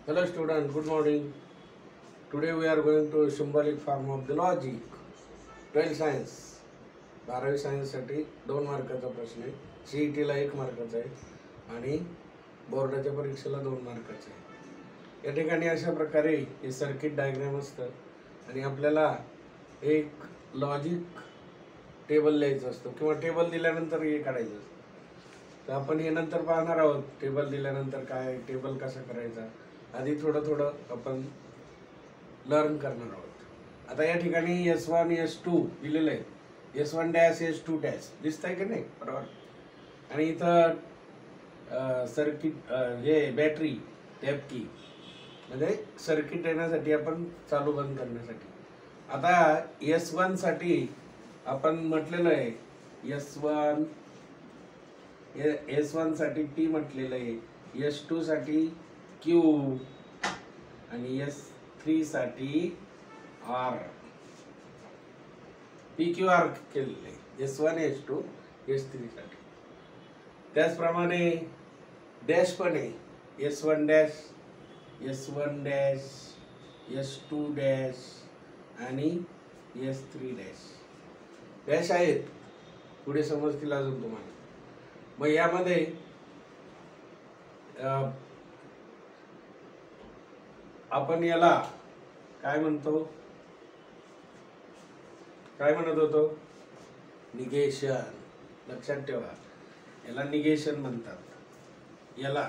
Hello student, good morning. Today we are going to symbolic form of the logic. 12 science. 12वी सायन्ससाठी 2 मार्काचा प्रश्न आहे. CETला 1 मार्काचा आहे आणि बोर्डाच्या परीक्षेला 2 मार्काचा आहे. या ठिकाणी अशा प्रकारे हे सर्किट डायग्राम असतं आणि आपल्याला एक लॉजिक टेबल लिहायचं असतं किंवा टेबल दिल्यानंतर हे काढायचं असतं. तर आपण हे नंतर पाहणार आहोत. टेबल दिल्यानंतर काय, टेबल कसा करायचा, आधी थोडं आपण लर्न करणार आहोत. आता या ठिकाणी S1 S2 दिलेलं आहे. S1 डॅश S2 डॅश दिसतंय की नाही, बरोबर. आणि इथं सर्किट हे बॅटरी टॅप की म्हणजे सर्किट येण्यासाठी आपण चालू बंद करण्यासाठी. आता S1 साठी आपण म्हटलेलं आहे S1 साठी P म्हटलेलं आहे, S2 साठी Q आणि S3 साठी R. PQR केलेलं आहे S1 S2 S3 साठी. त्याचप्रमाणे डॅश पण आहे S1 dash S1 dash S2 dash आणि S3 डॅश. डॅश आहेत, पुढे समजतील अजून तुम्हाला. मग यामध्ये आपण याला काय म्हणतो, काय म्हणत होतो, निगेशन. लक्षात ठेवा, याला निगेशन म्हणतात. याला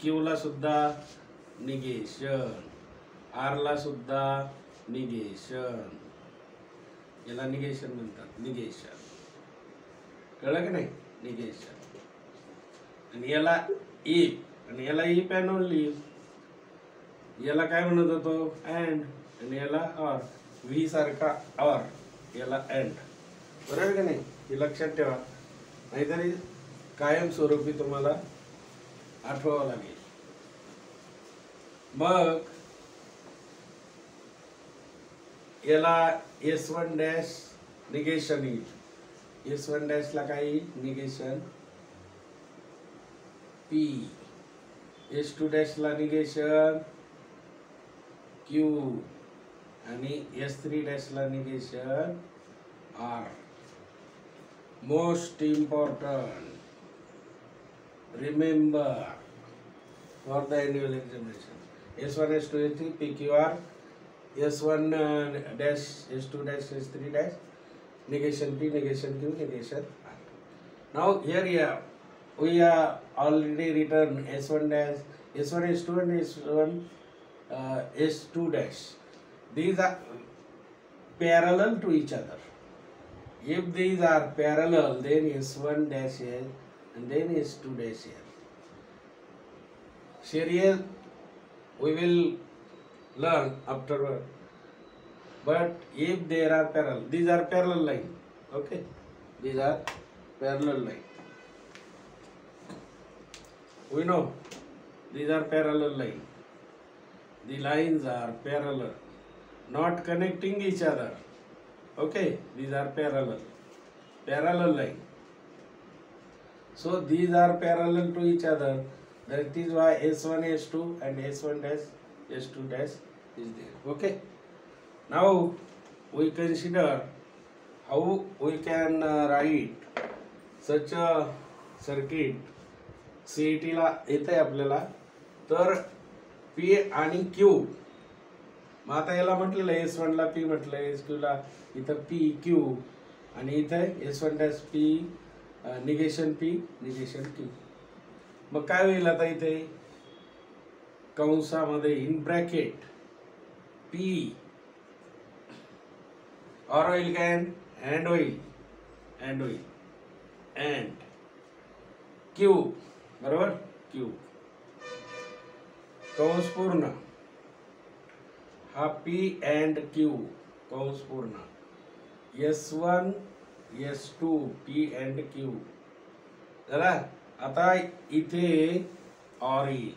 Q ला सुद्धा निगेशन, R ला सुद्धा निगेशन, याला निगेशन म्हणतात. निगेशन कळलं की नाही, निगेशन. आणि याला इफ आणि याला इफ अँड ओनली इफ. याला काय म्हणत होतो, अँड, आणि याला ऑर. व्ही सारखा ऑर, याला अँड. बरोबर की नाही, हे लक्षात ठेवा, नाहीतरी कायम स्वरूपी तुम्हाला आठवावं लागेल. मग याला S1 डॅश निगेशन येईल. S1 डॅश ला काय येईल, निगेशन P. S2 डॅश ला निगेशन Q आणि S3 डॅश ला negation R. Most important, remember for the annual examination. S1 S2 S3 PQR, S1 dash S2 dash S3 dash negation P, negation Q, negation R. Now here we are already written S1 dash, S1 S2 and S1 S2 dash. These are parallel to each other. If these are parallel, then S1 dash here and then S2 dash here. Serial we will learn afterward. But if there are parallel, these are parallel line. Okay, these are parallel line. We know these are parallel line. The lines are parallel, not connecting each other. Okay, these are parallel line. So these are parallel to each other. That is why S1 S2 and S1 dash S2 dash is there. Okay. Now we consider how we can write such a circuit. CET ला येते आपल्याला. तर P आणि Q. मग आता याला म्हटलेलं आहे S1 ला P म्हटलंय, S2 ला इथं P Q आणि इथं S1 dash P negation P negation Q. मग काय होईल आता इथे कंसामध्ये इन ब्रॅकेट P और होईल काय, अँड होईल, अँड होईल, अँड Q, बरोबर, Q कंस पूर्ण. हा P अँड Q कंस पूर्ण. S1 S2 P and Q झाला. आता इथे ऑर येईल,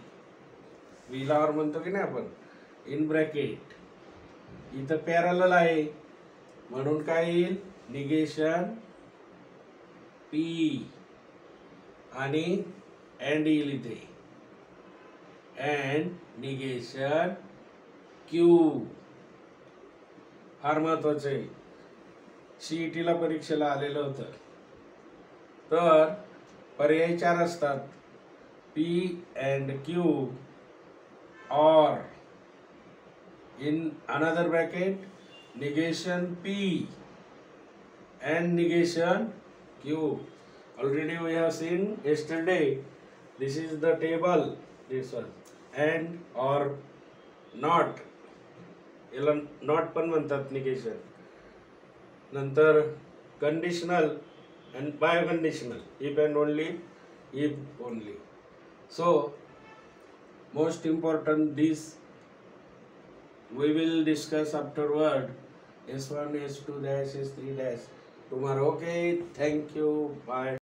विला ऑर म्हणतो की नाही आपण, इन ब्रॅकेट. इथं पॅरलल आहे म्हणून काय येईल, निगेशन P आणि अँड येईल इथे, अँड निगेशन क्यू. फार महत्वाचं आहे. सीईटीला परीक्षेला आलेलं होतं. तर पर्याय 4 असतात. P and Q or in another bracket negation P and negation Q. Already we have seen yesterday. This is the table. This one and or not. याला नॉट पण म्हणतात निगेशन. नंतर conditional and bioconditional, if and only if only. So most important, this we will discuss afterward. S1, S2 dash, S3 dash tomorrow. Okay, thank you, bye.